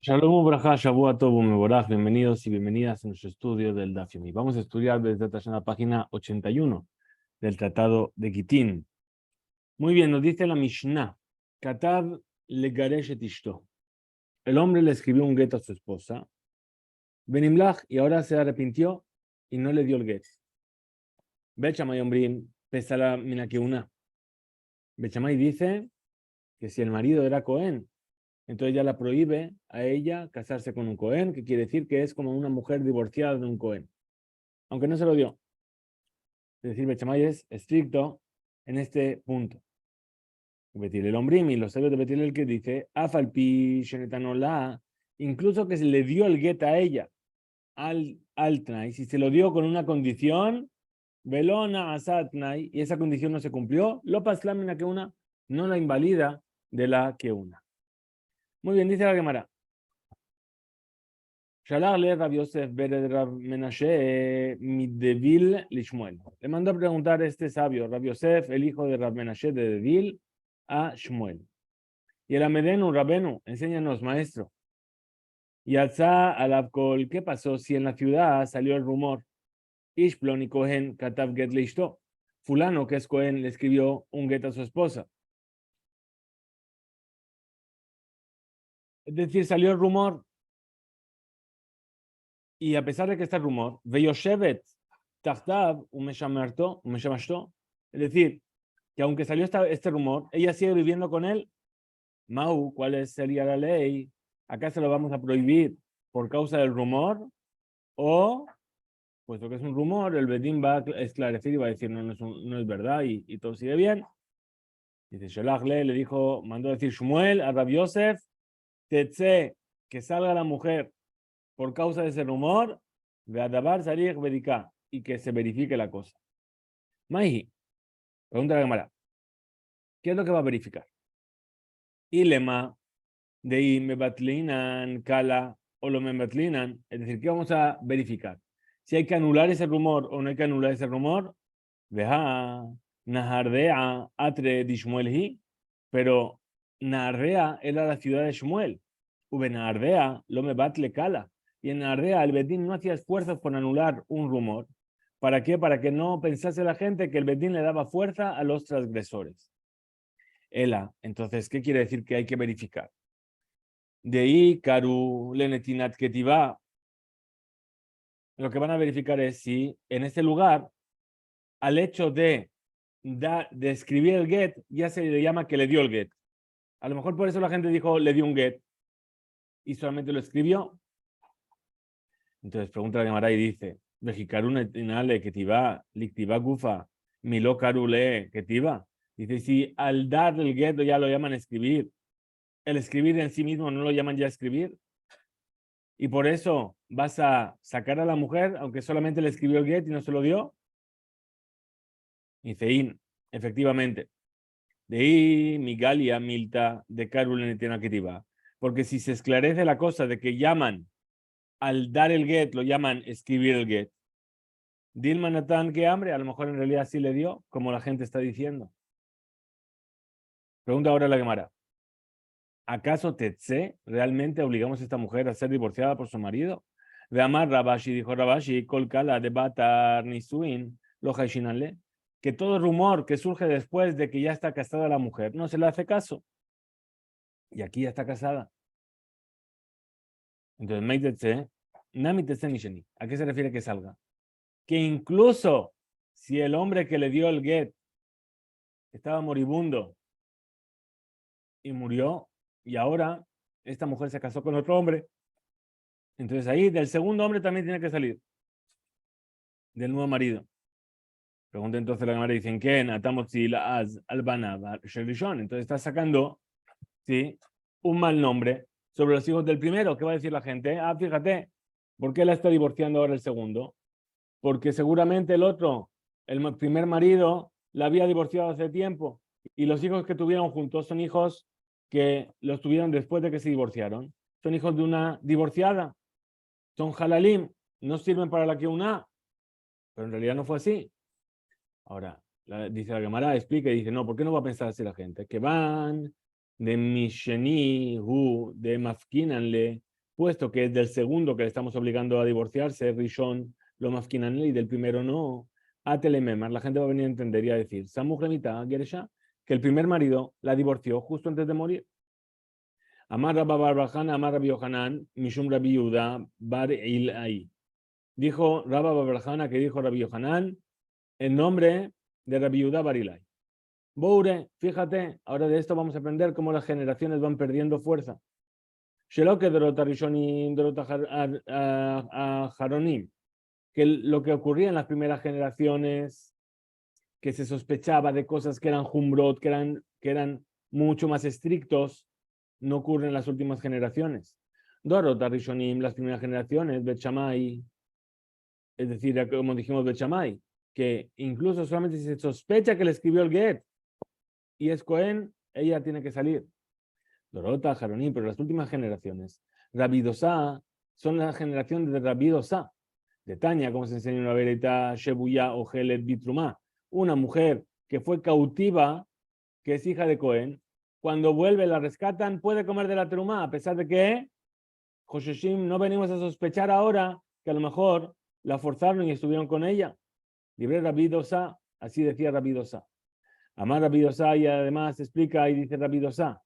Shalom Ubraja, Shavua Tov Mevorach, bienvenidos y bienvenidas a nuestro estudio del Daf Yomi. Vamos a estudiar desde la página 81 del Tratado de Gitín. Muy bien, nos dice la Mishnah, Katav legaresh et ishto. El hombre le escribió un get a su esposa, Benimlach, y ahora se arrepintió y no le dio el get. Bet Shammai Ombrim, pesala mina keuna. Bet Shammai dice que si el marido era Cohen, entonces ya la prohíbe a ella casarse con un Cohen, que quiere decir que es como una mujer divorciada de un Cohen, aunque no se lo dio. Es decir, Bet Shammai es estricto en este punto. Betil el Ombrim y los sabios de Betil el que dice, Afalpi Shenetanola, incluso que se le dio el get a ella, al Tnai, si se lo dio con una condición, Velona Asatnai, y esa condición no se cumplió, lo paslamina que una, no la invalida de la que una. Muy bien, dice la Gemara. Shalach le Rav Yosef Bered Rav Menashe Midevil Lishmuel. Le mandó a preguntar este sabio, Rav Yosef, el hijo de Rav Menashe de Devil, a Shmuel. Y el Amedenu, Rabenu, enséñanos, maestro. Y Alza Alabkol, ¿qué pasó si en la ciudad salió el rumor? Ishplon y Cohen Katav Get Leishto. Fulano, que es Cohen, le escribió un get a su esposa. Es decir, salió el rumor. Y a pesar de que está el rumor, Veyoshevet Tachtav Umeshamashto, es decir, que aunque salió este rumor, ella sigue viviendo con él. Mau, ¿cuál sería la ley? ¿Acá se lo vamos a prohibir por causa del rumor? O, puesto que es un rumor, el Bedín va a esclarecer y va a decir no, no es verdad y todo sigue bien. Dice Sholach le dijo, mandó a decir Shmuel a Rav Yosef, Tetze, que salga la mujer por causa de ese rumor, Veadabar Sarich Bedika, y que se verifique la cosa. Maihi, pregunta la Gemara, ¿qué es lo que va a verificar? Ilema de I mebatlinan kala o lo mebatlinan, es decir, ¿qué vamos a verificar? Si hay que anular ese rumor o no hay que anular ese rumor, veja Nahardea atre di Shmuel pero Nahardea era la ciudad de Shmuel, Ube Nahardea lo mebatle kala, y en Nahardea el Bedín no hacía esfuerzos por anular un rumor. ¿Para qué? Para que no pensase la gente que el Bedín le daba fuerza a los transgresores. Ela, entonces, ¿qué quiere decir que hay que verificar? De ahí, Karu Lenetinat Ketiva, lo que van a verificar es si en este lugar, al hecho de escribir el get, ya se le llama que le dio el get. A lo mejor por eso la gente dijo, le dio un get, y solamente lo escribió. Entonces pregunta la Gemara y dice, Vejikaru Netinale Ketiva, Liktiva Gufa, Milo Karu Le Ketiva. Dice, si al dar el get ya lo llaman escribir, el escribir en sí mismo no lo llaman ya escribir. Y por eso vas a sacar a la mujer, aunque solamente le escribió el get y no se lo dio. Dice, efectivamente. De ahí, Migalia, Milta, de Carolina Ketiva. Porque si se esclarece la cosa de que llaman, al dar el get, lo llaman escribir el get. Dilma Natán, qué hambre, a lo mejor en realidad sí le dio, como la gente está diciendo. Pregunta ahora la Gemara. ¿Acaso Tetse realmente obligamos a esta mujer a ser divorciada por su marido? De Amar Rabashi, dijo Rabashi, Kolkala de Batar Nisuin, lo Haishinanle, que todo rumor que surge después de que ya está casada la mujer no se le hace caso. Y aquí ya está casada. Entonces, Meitetse, Nami Tetse Nisheni. ¿A qué se refiere que salga? Que incluso si el hombre que le dio el get estaba moribundo y murió, y ahora esta mujer se casó con otro hombre, entonces ahí del segundo hombre también tiene que salir, del nuevo marido. Pregunta entonces la Gemara, dicen que atamos si la az albana entonces está sacando, ¿sí?, un mal nombre sobre los hijos del primero. ¿Qué va a decir la gente? Ah, fíjate, ¿por qué la está divorciando ahora el segundo? Porque seguramente el otro, el primer marido, la había divorciado hace tiempo y los hijos que tuvieron juntos son hijos que los tuvieron después de que se divorciaron. Son hijos de una divorciada, son halalim, no sirven para la que una, pero en realidad no fue así. Ahora, dice la Gemara, explica y dice, no, ¿por qué no va a pensar así la gente? Que van de Misheni, de Mafkinanle, puesto que es del segundo que le estamos obligando a divorciarse, Rishon lo mafkinan y del primero no, Atelememar, la gente va a venir a entender y a decir, Samuch Remita, Geresha, que el primer marido la divorció justo antes de morir. Amar Rabba Barbajan, Amar Rabbi Yohanan, Mishum Rabbi Yehuda, Bar Ilai. Dijo Rabba Barbarjana que dijo Rabbi Yohanan en nombre de Rabbi Yehuda Bar Ilai. Boure, fíjate, ahora de esto vamos a aprender cómo las generaciones van perdiendo fuerza. Sheloke Dorota Rishonim, Dorota Jaronim, que lo que ocurría en las primeras generaciones, que se sospechaba de cosas que eran Jumbrot, que eran mucho más estrictos, no ocurre en las últimas generaciones. Dorota Rishonim, las primeras generaciones, Bet Shammai, es decir, como dijimos Bet Shammai, que incluso solamente si se sospecha que le escribió el Get y es Cohen, ella tiene que salir. Dorota, Jaronim, pero las últimas generaciones, Rabbi Dosá, son la generación de Rabbi Dosá, de Tania, como se enseña en una verita, Shebuya o Helet Bitrumá, una mujer que fue cautiva, que es hija de Cohen, cuando vuelve la rescatan, puede comer de la trumá, a pesar de que Josheshim no venimos a sospechar ahora que a lo mejor la forzaron y estuvieron con ella. Libre Rabbi Dosá, así decía Rabbi Dosá. Amar Rabbi Dosá y además explica y dice Rabbi Dosá,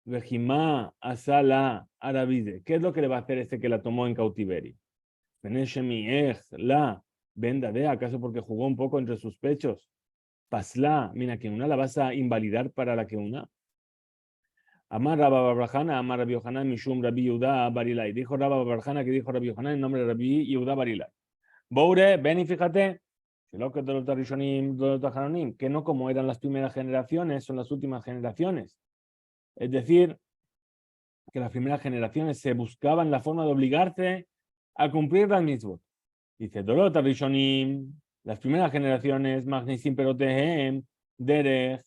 Vejimá Asala Arabide, ¿qué es lo que le va a hacer este que la tomó en cautiverio? La venda de, ¿acaso porque jugó un poco entre sus pechos? Pasla, mira que una la vas a invalidar para la que una. Amar Rabba Barbarjana, Amar Rabbi Yohanan, Mishum Rabbi Yehuda Barilai. Dijo Rabba Barbarjana que dijo Rabbi Yohanan en nombre de Rabbi Yehuda Barilai. Boure, ven y fíjate, que no como eran las primeras generaciones, son las últimas generaciones. Es decir, que las primeras generaciones se buscaban la forma de obligarse a cumplir las mitzvot. Dice, Dorota Rishonim, las primeras generaciones, Magnisim Perotehem, Derech,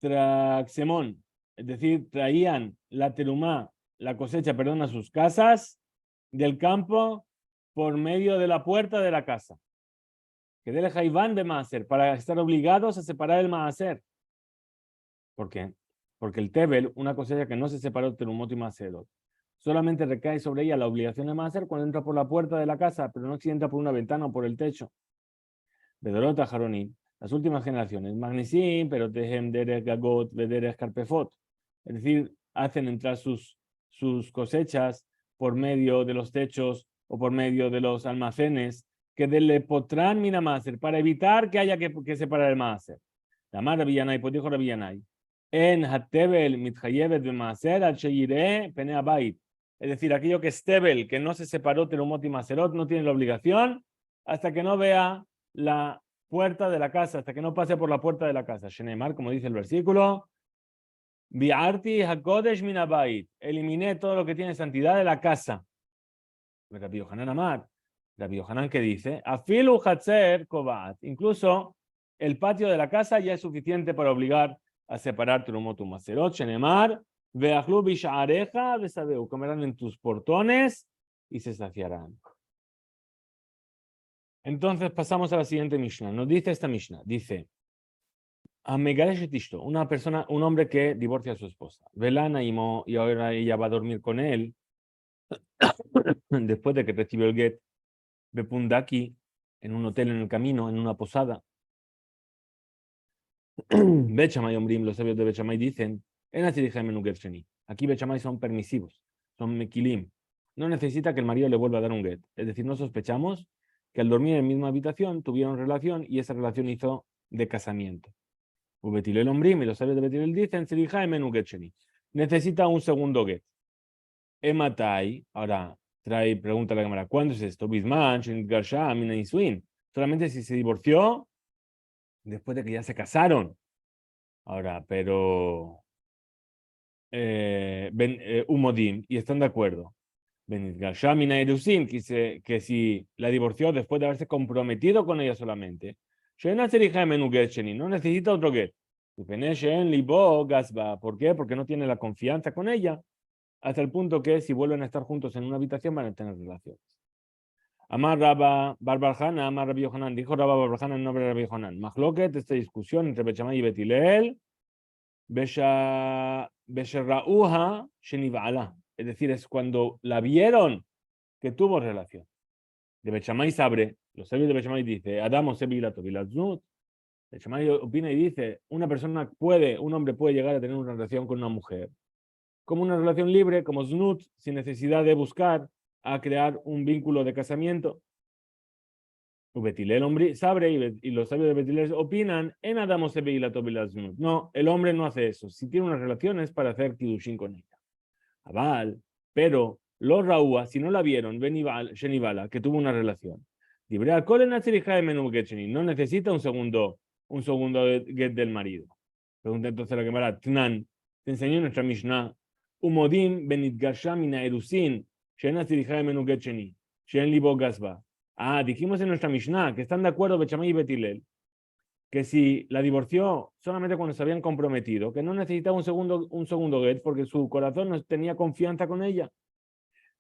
Traxemón, es decir, traían la terumá, la cosecha, perdón, a sus casas del campo por medio de la puerta de la casa. Que del Jaiván de Maaser, para estar obligados a separar el Maaser. ¿Por qué? Porque el Tebel, una cosecha que no se separó de Terumot y Maaserot, solamente recae sobre ella la obligación de Maaser cuando entra por la puerta de la casa, pero no si entra por una ventana o por el techo. Bedorota Jaronim, las últimas generaciones, Magnisim, pero Tehem, Derech, Gagot, Derech, Carpefot. Es decir, hacen entrar sus cosechas por medio de los techos o por medio de los almacenes que le potran mina Maaser, para evitar que haya que separar el Maaser. La madre Villanay, pues dijo Villanay, en Hatebel mitchayevet de Maaser al Sheyire pene abait. Es decir, aquello que es Tebel, que no se separó Terumot y Maaserot, no tiene la obligación hasta que no vea la puerta de la casa, hasta que no pase por la puerta de la casa. Shenemar, como dice el versículo, Bi'arti hakodesh min abait. Eliminé todo lo que tiene santidad de la casa. Rabbi Yohanan Amar. Rabbi Yohanan que dice, Afilu hatzer kobat. Incluso el patio de la casa ya es suficiente para obligar a separar Terumot y Maaserot. Shenemar, ve'achlu bisha'areja besabeu. Comerán en tus portones y se saciarán. Entonces pasamos a la siguiente Mishnah. Nos dice esta Mishnah, dice, una persona, un hombre que divorcia a su esposa. Velana y ahora ella va a dormir con él después de que recibió el get Bepundaki en un hotel en el camino, en una posada. Bechamay Ombrim, los sabios de Bechamay dicen, aquí Bechamay son permisivos, son mekilim. No necesita que el marido le vuelva a dar un get. Es decir, no sospechamos que al dormir en la misma habitación tuvieron relación y esa relación hizo de casamiento. Betilel Ombrim, y los sabios de Betilel dicen, necesita un segundo get. Ematai, ahora trae, pregunta a la cámara, ¿cuándo es esto? Bisman, solamente si se divorció después de que ya se casaron. Ahora, pero Umodim, y están de acuerdo. Que si la divorció después de haberse comprometido con ella solamente, no necesita otro get. ¿Por qué? Porque no tiene la confianza con ella, hasta el punto que si vuelven a estar juntos en una habitación van a tener relaciones. Amar Rabba Barbarjana, Amar Rabbi Yohanan, dijo Rabba Barbarjana en nombre de Rabbi Yohanan. Mahloket, esta discusión entre Bechamay y Betilel, Besherrauha Sheniva'ala. es decir, es cuando la vieron que tuvo relación. De Bet Shammai sabre, los sabios de Bet Shammai dice, Adam Osebilato Bilaznut. Bet Shammai opina y dice, un hombre puede llegar a tener una relación con una mujer, como una relación libre, como Znut, sin necesidad de buscar a crear un vínculo de casamiento. Betilel hombre sabre y los sabios de Betilel opinan en Adam Osebilato Bilaznut. No, el hombre no hace eso. Si tiene unas relaciones para hacer Kidushin con ella. Abal, pero los Raúa, si no la vieron, Shenibala, que tuvo una relación. No necesita un segundo get del marido. Pregunta entonces la Gemara, Tnan, te enseñó nuestra Mishnah, Umodim benitgasha mina erusin, Shena tziricha menu get sheni, Shen libo gasba. Dijimos en nuestra Mishnah que están de acuerdo Bechamay y Betilel, que si la divorció solamente cuando se habían comprometido, que no necesitaba un segundo get porque su corazón no tenía confianza con ella.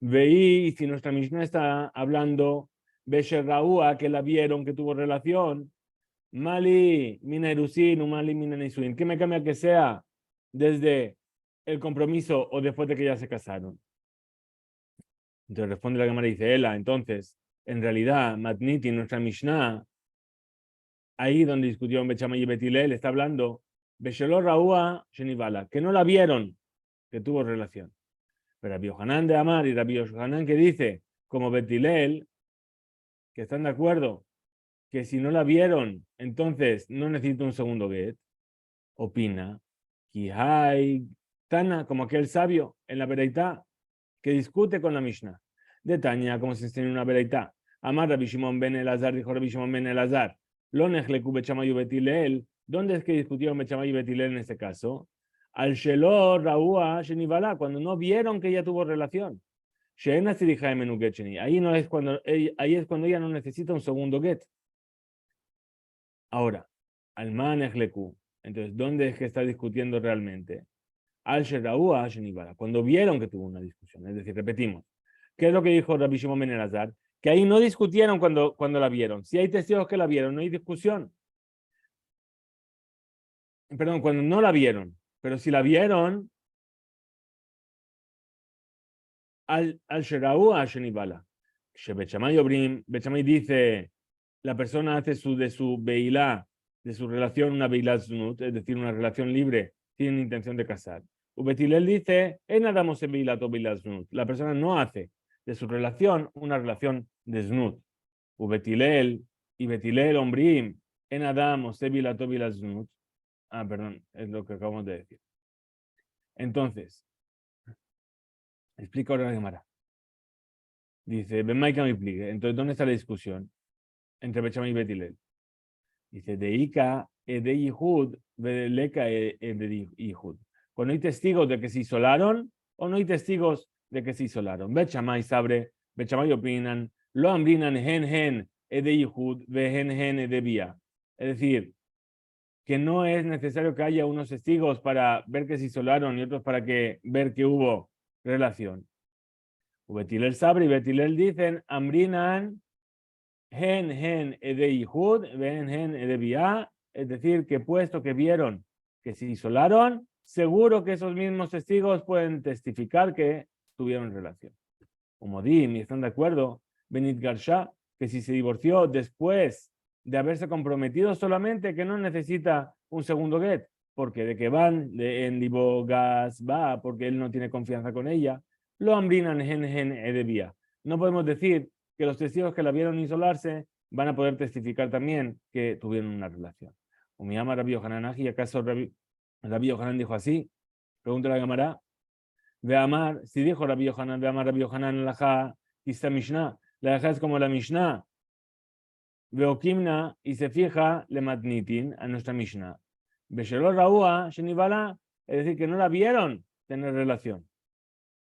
Veí, si nuestra Mishnah está hablando, Besherraúa, que la vieron, que tuvo relación, Mali, Mina Erusin, Mali, Mina Nisuin, ¿qué me cambia que sea desde el compromiso o después de que ya se casaron? Entonces responde la Gemara y dice, entonces, en realidad, Matniti, nuestra Mishnah, ahí donde discutió en Bechamay y Betilel, está hablando Beshelor Raúa Shenibala, que no la vieron, que tuvo relación. Pero Rabbi Yohanan de Amar y Rabbi Yohanan que dice, como Betilel, que están de acuerdo, que si no la vieron, entonces no necesita un segundo get, opina, Kihai Tana, como aquel sabio en la Bereitá, que discute con la Mishnah. De Tania, como se enseña en una Bereitá. Amar Rabbi Shimon ben Elazar, dijo Rabbi Shimon ben Elazar, Lo Nechleku Bechamay y Betilel, ¿dónde es que discutieron Bechamay y Betilel en este caso? Al Shelor Raúa Shenivala, cuando no vieron que ella tuvo relación. Ahí no es cuando ahí es cuando ella no necesita un segundo get. Ahora, al Manejleku, entonces, ¿dónde es que está discutiendo realmente? Al Sheraúa Shenibala, cuando vieron que tuvo una discusión. Es decir, repetimos. ¿Qué es lo que dijo Rabbi Shimon ben Elazar? Que ahí no discutieron cuando la vieron. Si hay testigos que la vieron, no hay discusión. Perdón, cuando no la vieron. Pero si la vieron, al Sheraúa Shenibala. Bechamay dice, la persona hace de su beilá, de su relación, una beilá znut, es decir, una relación libre, tiene intención de casar. Betilel dice, la persona no hace de su relación una relación de znut. Betilel y Betilel ombrim, en Adam znut. Perdón, es lo que acabamos de decir. Entonces, explica ahora la Gemara. Dice, entonces, ¿dónde está la discusión entre Bechamay y Betilel? Dice, de Ika, de Yihud, de Leka, de Yihud. Cuando hay testigos de que se isolaron o no hay testigos de que se isolaron. Bechamay sabre, Bechamay opinan, lo ambrinan gen, de Yihud, ve gen, de vía. Es decir, que no es necesario que haya unos testigos para ver que se isolaron y otros para ver que hubo relación. Betilel sabre y Betilel dicen, ambrinan gen de Yihud, ven gen de vía, es decir, que puesto que vieron que se isolaron, seguro que esos mismos testigos pueden testificar que tuvieron relación. Como y están de acuerdo, Benit Garsha, que si se divorció después de haberse comprometido solamente, que no necesita un segundo get, porque de que van en Libogas va, porque él no tiene confianza con ella, lo ambrinan gen de vía. No podemos decir que los testigos que la vieron isolarse van a poder testificar también que tuvieron una relación. O me llama Rabbi Yohanan, ¿y acaso Rabbi Yohanan dijo así? Pregunta la Gemara. Ve Amar, si dijo Rabbi Yohanan, ve Amar Rabbi Yohanan, la Mishnah, la es como la Mishnah. Veokimna y se fija le matnitin a nuestra Mishnah. Beshelor Raúa, Shenibala, es decir, que no la vieron tener relación.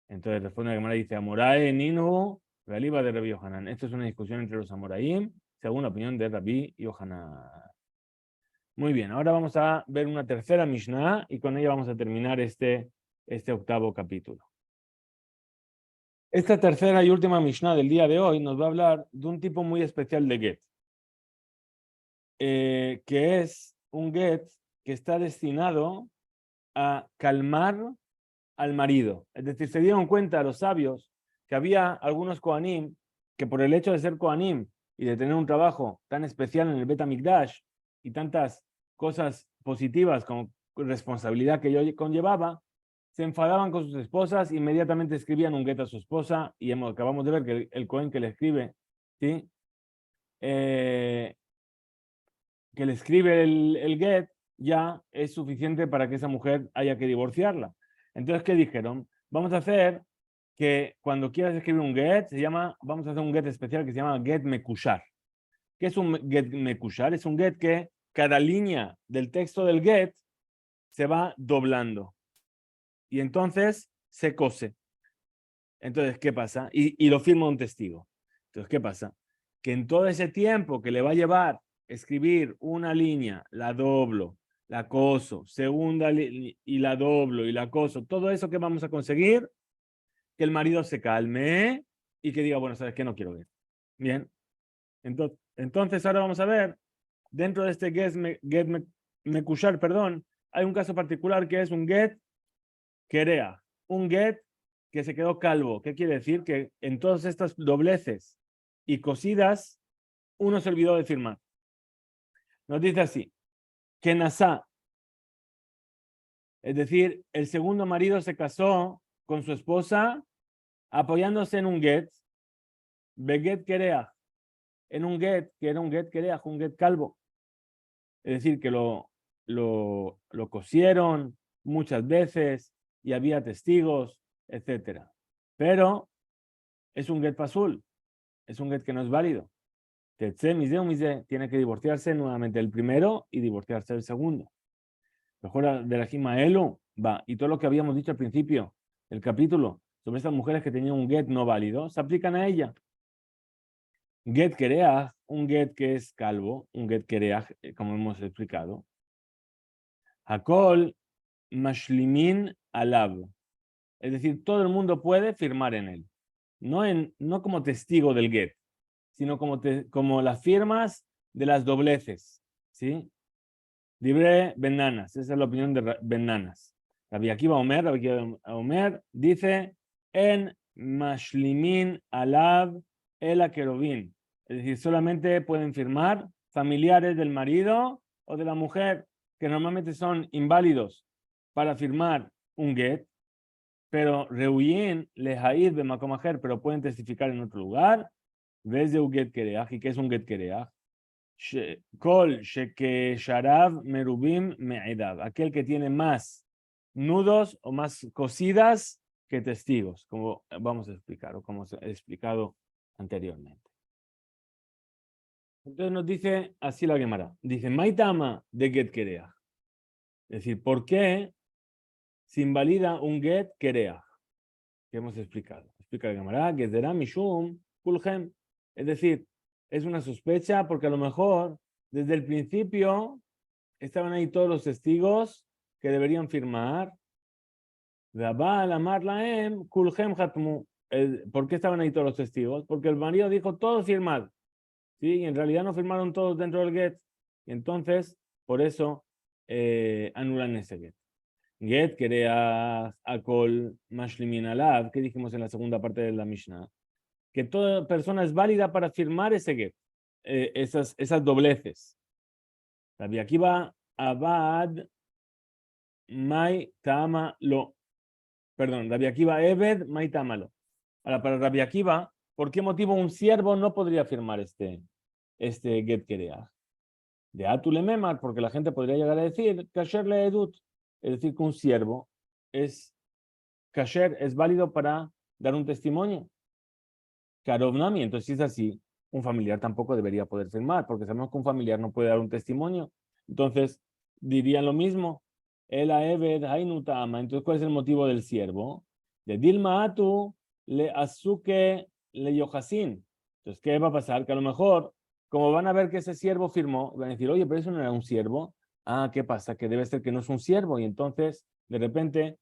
Entonces responde la Gemara y dice, Amorae, Ninhu, Galiba de Rabbi Yohanan. Esto es una discusión entre los Amoraim, según la opinión de Rabbi Yohanan. Muy bien, ahora vamos a ver una tercera Mishnah y con ella vamos a terminar este octavo capítulo. Esta tercera y última Mishnah del día de hoy nos va a hablar de un tipo muy especial de get, que es un get que está destinado a calmar al marido. Es decir, se dieron cuenta los sabios que había algunos Kohanim que por el hecho de ser Kohanim y de tener un trabajo tan especial en el Bet HaMikdash y tantas cosas positivas como responsabilidad que yo conllevaba, se enfadaban con sus esposas, inmediatamente escribían un get a su esposa y acabamos de ver que el Cohen que le escribe, ¿sí? Que le escribe el get ya es suficiente para que esa mujer haya que divorciarla. Entonces, ¿qué dijeron? Vamos a hacer que cuando quieras escribir un get, vamos a hacer un get especial que se llama get mekushar. ¿Qué es un get mekushar? Es un get que cada línea del texto del get se va doblando y entonces se cose. Entonces, ¿qué pasa? Y lo firma un testigo. Entonces, ¿qué pasa? Que en todo ese tiempo que le va a llevar escribir una línea, la doblo, la coso, segunda y la doblo y la coso, todo eso que vamos a conseguir, que el marido se calme y que diga, bueno, ¿sabes qué? No quiero ver. Bien. Entonces ahora vamos a ver, dentro de este get mekushar, perdón, hay un caso particular que es un get kerea, un get que se quedó calvo. ¿Qué quiere decir? Que en todas estas dobleces y cosidas, uno se olvidó de firmar. Nos dice así, que Nasá, es decir, el segundo marido se casó con su esposa apoyándose en un get, beget kerea, en un get, que era un get kerea, un get calvo. Es decir, que lo cosieron muchas veces y había testigos, etcétera. Pero es un get pasul, es un get que no es válido. Tetze, mise, tiene que divorciarse nuevamente el primero y divorciarse el segundo. Mejor de la Elu va. Y todo lo que habíamos dicho al principio del capítulo sobre estas mujeres que tenían un get no válido, se aplican a ella. Get kereach, un get que es calvo, un get kereach, como hemos explicado. Hakol mashlimin alav. Es decir, todo el mundo puede firmar en él. No como testigo del get, sino como las firmas de las dobleces. ¿Sí? Libre Benanas, esa es la opinión de Benanas. Rabbi Akiva Omer dice en Mashlimin Alav el Kerubín. Es decir, solamente pueden firmar familiares del marido o de la mujer, que normalmente son inválidos para firmar un get, pero Reuyin Lehaid Bemakomajer, pero pueden testificar en otro lugar. ¿Ves de un get kereach? ¿Y qué es un get kereach? Kol sharav merubim me'edav, aquel que tiene más nudos o más cosidas que testigos, como vamos a explicar o como he explicado anteriormente. Entonces nos dice así la Gemara, dice Maitama de get kereach, es decir, ¿por qué se invalida un get kereach? Que hemos explicado. Explica la Gemara, gezerá mishum kulhem, es decir, es una sospecha porque a lo mejor desde el principio estaban ahí todos los testigos que deberían firmar. ¿Por qué estaban ahí todos los testigos? Porque el marido dijo todos firmad. ¿Sí? Y en realidad no firmaron todos dentro del get. Y entonces, por eso anulan ese get. Get quería akol mashlimin alav, que dijimos en la segunda parte de la Mishnah, que toda persona es válida para firmar ese get, esas dobleces. Rabbi Akiva abad mai tama lo. Perdón, Rabbi Akiva eved mai tamalo. Ahora, para Rabbi Akiva, ¿por qué motivo un siervo no podría firmar este get kereach? De atule memar, porque la gente podría llegar a decir kasher le edut, es decir, que un siervo es kasher, es válido para dar un testimonio. Karovnami, entonces si es así, un familiar tampoco debería poder firmar, porque sabemos que un familiar no puede dar un testimonio. Entonces, dirían lo mismo. El Aeved Hainutama. Entonces, ¿cuál es el motivo del siervo? De Dilma Atu le Azuke le Yohasin. Entonces, ¿qué va a pasar? Que a lo mejor, como van a ver que ese siervo firmó, van a decir, oye, pero eso no era un siervo. Ah, ¿qué pasa? Que debe ser que no es un siervo. Y entonces, de repente,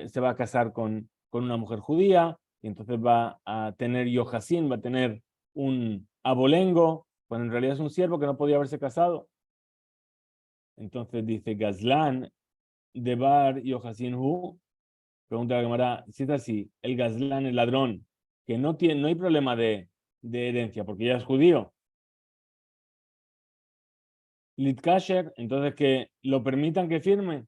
se va a casar con una mujer judía y entonces va a tener Yohasin, va a tener un abolengo, cuando en realidad es un siervo que no podía haberse casado. Entonces dice Gazlan de Bar Yohasin Hu, Pregunta la Gemara, si es así, el Gazlán, el ladrón, que no hay problema de herencia, porque ya es judío. Litkasher, entonces que lo permitan que firme.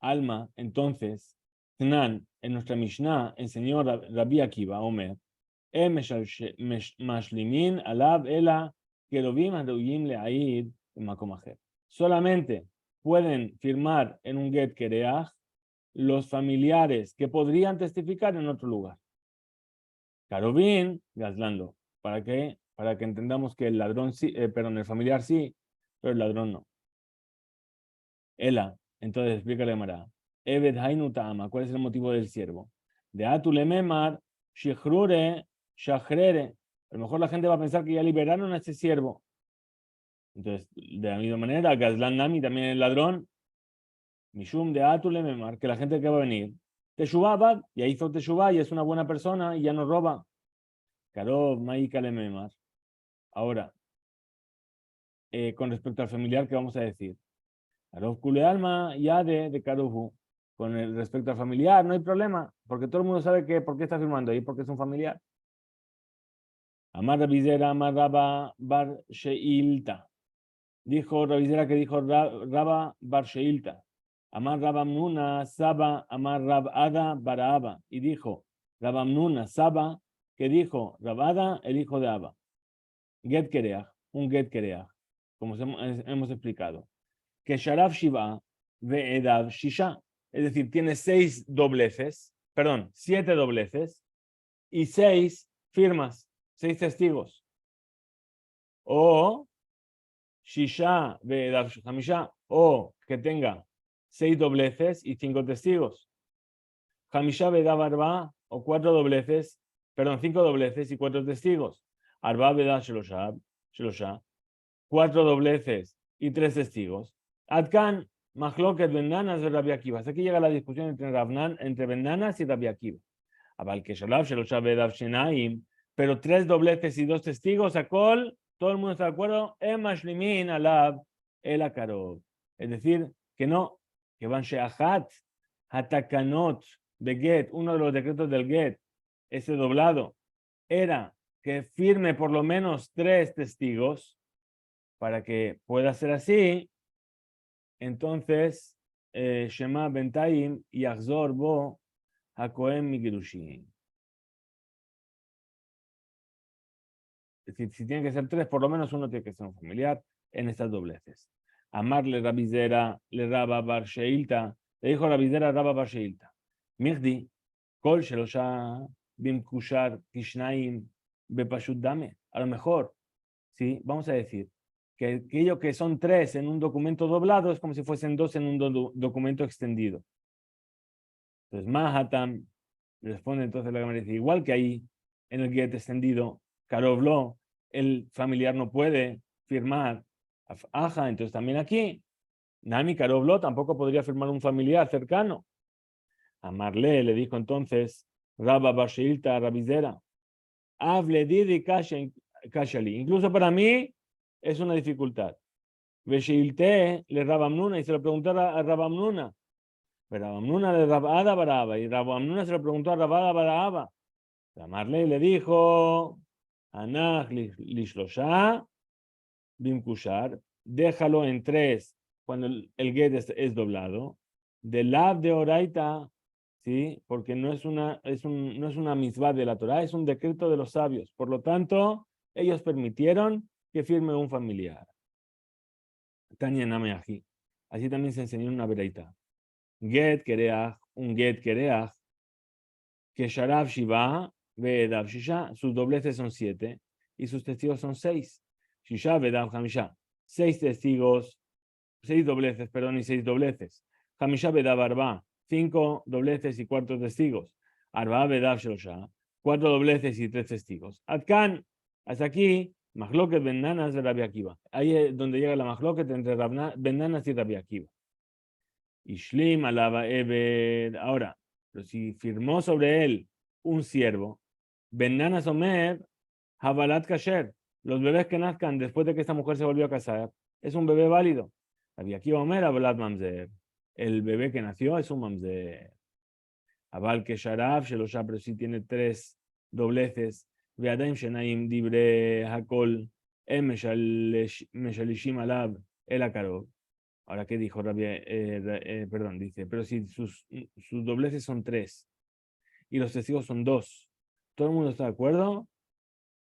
Alma, entonces, Tnan, en nuestra Mishnah, enseñó Rabbi Akiva, Omer, Mashlimin, Alab, Ela, Kerubim, Aduyim, Leaid, Makomajer. Solamente pueden firmar en un get kereach los familiares que podrían testificar en otro lugar. Carobín, Gazlando. ¿Para qué? Para que entendamos que el ladrón sí, perdón, el familiar sí, pero el ladrón no. Ela, entonces explícale a Mara. Eved Hainu Ta'ama, ¿cuál es el motivo del siervo? De Atule Memar, Shichrure, Shachrere. A lo mejor la gente va a pensar que ya liberaron a ese siervo. Entonces, de la misma manera, Gazlan Nami, también el ladrón, Mishum de Atule Memar, que la gente que va a venir, Teshuvah, ya hizo Teshuvah y es una buena persona y ya no roba. Karov, Maikale Memar. Ahora, con respecto al familiar, ¿qué vamos a decir? Karov Kule Alma, ya de Karovu. Con el respecto al familiar, no hay problema, porque todo el mundo sabe que por qué está firmando ahí, porque es un familiar. Amar Rabizera, Amar Raba Bar Sheilta. Dijo Rabizera que dijo Raba Bar Sheilta. Amar Rabamnuna Saba, Amar Rabada Baraba. Y dijo Rabamnuna Saba, que dijo Rabada, el hijo de Abba. Get Kereach, un Get Kereach, como hemos explicado. Que Sharaf Shiva Ve'edav Shisha. Es decir, tiene 6 dobleces, perdón, 7 dobleces y 6 firmas, 6 testigos. O Shisha Ve'edav Hamisha, o que tenga 6 dobleces y 5 testigos. Hamisha Ve'edav Arba, o 4 dobleces, perdón, 5 dobleces y 4 testigos. Arba Ve'edav Shelosha, 4 dobleces y 3 testigos. Adkan, Mahloket Bendanas de Rabbi Akiva. Hasta aquí llega la discusión entre Bendanas y Rabbi Akiva. Abal que Shalab, Sheloshav, Edav Shenaim, pero 3 dobleces y 2 testigos, Akol, todo el mundo está de acuerdo, Emashlimin, Alab, El Akarov. Es decir, que no, que van Sheachat, Hatakanot, de Get, uno de los decretos del Get, ese doblado, era que firme por lo menos 3 testigos, para que pueda ser así, entonces, Shema Bentaim y Achzor Bo Hakoem Migirushin. Es decir, si tiene que ser 3, por lo menos uno tiene que ser un familiar en estas dobleces. Amarle Rabizera le Raba Bar Sheilta, le dijo Rabizera Raba Bar Sheilta. Mirdi, Kol Shelosha Bim Kushar Kishnaim Bepashut Dame. A lo mejor, sí, vamos a decir que aquello que son 3 en un documento doblado es como si fuesen 2 en un documento extendido. Entonces, Mahatam responde entonces la Gemara, dice, igual que ahí en el get extendido, Karovlo, el familiar no puede firmar Aja, entonces también aquí, Nami Karovlo tampoco podría firmar un familiar cercano. A Marle le dijo entonces, Rabba Bashilta Rabizera, hable Didi Kashali. Incluso para mí es una dificultad. Veshilte le Rabamnuna y se lo preguntó a Rabamnuna. Pero Rabamnuna le Rabada Baraba y Rabamnuna se lo preguntó a Rabada Baraba. Marley le dijo, Anach Lishlosha Bimkushar, déjalo en 3 cuando el get es doblado. Del lab de Oraita, ¿sí? Porque no es una mitzvah de la Torah, es un decreto de los sabios. Por lo tanto, ellos permitieron que firme un familiar. Tanya Nameaji. Así también se enseñó en una veraita. Get Kereach, un get Kereach, que Sharaf Shiva, Ve'edav Shisha, sus dobleces son 7 y sus testigos son 6. Shisha, Ve'edav Hamisha, 6 testigos, 6 dobleces, perdón, y 6 dobleces. Hamisha, Ve'edav Arba, 5 dobleces y 4 testigos. Arba, Ve'edav Shelosha, 4 dobleces y 3 testigos. Adkan, hasta aquí, Mahloket Bendanas de Rabbi Akiva. Ahí es donde llega la Mahloket entre Bendanas y Rabbi Akiva. Ishlim alaba Ebed. Ahora, pero si firmó sobre él un siervo, Benana Somer, Habalat Kasher, los bebés que nazcan después de que esta mujer se volvió a casar, es un bebé válido. Había aquí Omer, Habalat Mamzer. El bebé que nació es un Mamzer. Abal que Sharaf, Shelosha, pero sí tiene 3 dobleces. Veadaim Shenaim Dibre Hakol, Meshalishim Alab, El Akarov. Ahora, ¿qué dijo Rabbi? Perdón, dice, pero si sus dobleces son 3 y los testigos son 2, ¿todo el mundo está de acuerdo?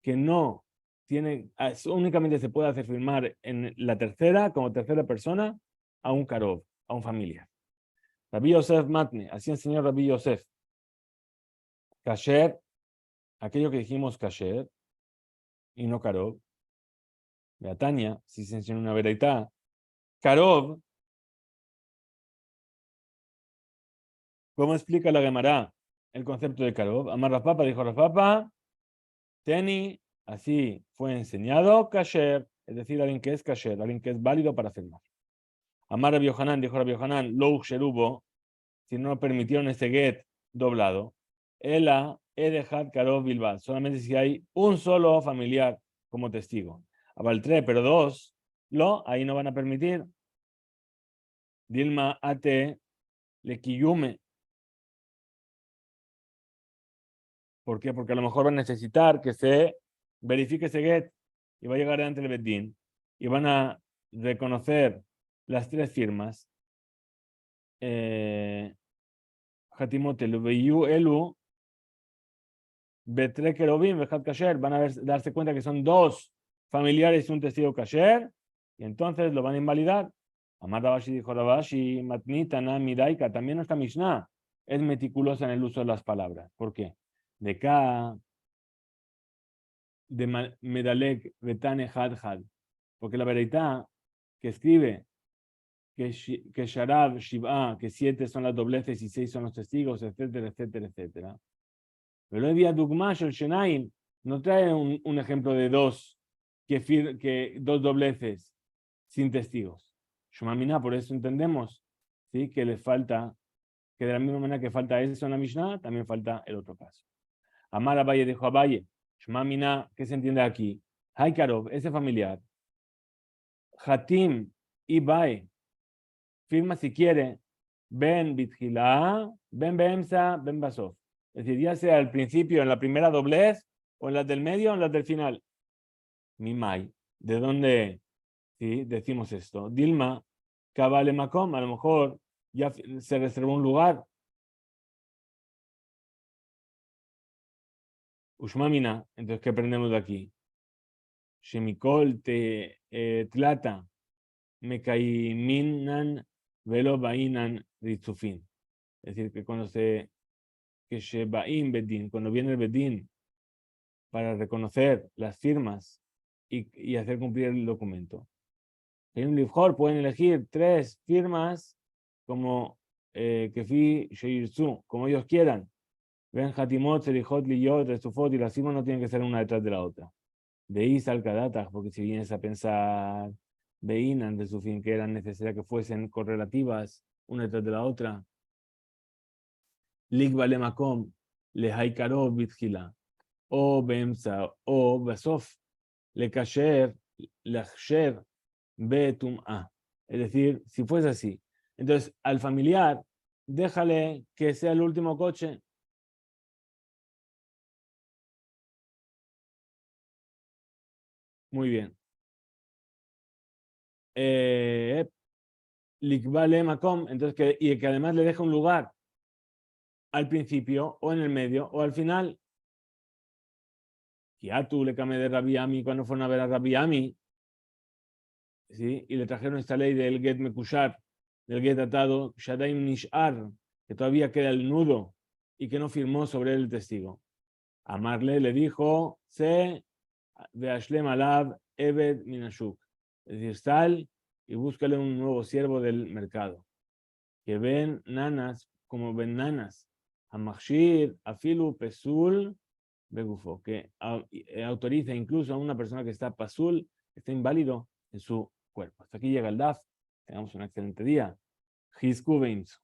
Que no tiene, únicamente se puede hacer firmar en la tercera, como tercera persona, a un karov, a un familiar. Rabbi Yosef Matne, así enseñó Rabbi Yosef. Kasher, aquello que dijimos kasher, y no karov. Beatania, si se enseñó una veraitá. Karov, ¿cómo explica la Gemara el concepto de karov? Amar Rafapa, dijo Rafapa, Teni, así fue enseñado kasher, es decir, alguien que es kasher, alguien que es válido para firmar. Amar Rabbi Yohanan, dijo Rabbi Yohanan, lo sherubo, si no permitieron ese get doblado, ela edejat karov bilbao, solamente si hay un solo familiar como testigo. Abaltre, pero 2, ahí no van a permitir. Dilma ate le quiyume. ¿Por qué? Porque a lo mejor van a necesitar que se verifique ese get y va a llegar ante el Beddin y van a reconocer las 3 firmas. Hatimote, elu, Betre Kerobim, Bejat Kasher, van a darse cuenta que son 2 familiares y un testigo Kasher, y entonces lo van a invalidar. Amar Rabashi dijo Rabashi, Matnita, Midaika, también nuestra Mishnah es meticulosa en el uso de las palabras. ¿Por qué? De Ka, de Medalek, Betane Had, porque la veredad que escribe que Sharab, Shiva, que 7 son las dobleces y 6 son los testigos, etcétera, etcétera, etcétera. Pero hoy día Dugmash el Shenaim no trae un ejemplo de 2 que 2 dobleces sin testigos. Shumamina, por eso entendemos, ¿sí?, que le falta, que de la misma manera que falta eso en la Mishnah, también falta el otro caso. Amar Abaye dijo Abaye, Shumamina, ¿qué se entiende aquí? Haikarov, ese familiar, Hatim y Bae, firma si quiere, Ben Bitjila, Ben Beemsa, Ben Basov. Es decir, ya sea al principio, en la primera doblez, o en las del medio, o en las del final. Mimai, ¿de dónde, sí, decimos esto? Dilma, Kabale Makom, a lo mejor ya se reservó un lugar. Ushmamina, entonces, ¿qué aprendemos de aquí? Shemikol te tlata, Mekaiminan, Velo Bainan, Ritzufin. Es decir, que cuando que Shebaim Bedin, cuando viene el Bedin para reconocer las firmas y hacer cumplir el documento. En un Livjor pueden elegir 3 firmas como Kefi Sheirzu, como ellos quieran. Ven Hatimot, Selijot, Liyot, Restufot, y las firmas no tienen que ser una detrás de la otra. De Isal Kadatach, porque si vienes a pensar Beinan de su fin, que era necesaria que fuesen correlativas una detrás de la otra. Ligba Lemakom, Lehaikarov Bitjila, o Bemsa, o Basof, Lekasher, Lachsher, Betum A. Es decir, si fuese así. Entonces, al familiar, déjale que sea el último coche. Muy bien. Likbale Makom, entonces y que además le deja un lugar al principio, o en el medio, o al final. Kiatu le camé de Rabbi Ami cuando fueron a ver a Rabbi Ami, ¿sí? Y le trajeron esta ley del Get Mekushar, del Get atado, Shadaim Nishar, que todavía queda el nudo y que no firmó sobre él el testigo. Amarle le dijo, se veashlem alab Ebed Minashuk. Es decir, sal y búscale un nuevo siervo del mercado. Que ven nanas como ven nanas. Amachshir, afilu, pesul, begufo. Que autoriza incluso a una persona que está pasul, que está inválido en su cuerpo. Hasta aquí llega el DAF. Tengamos un excelente día. Hizku Beims.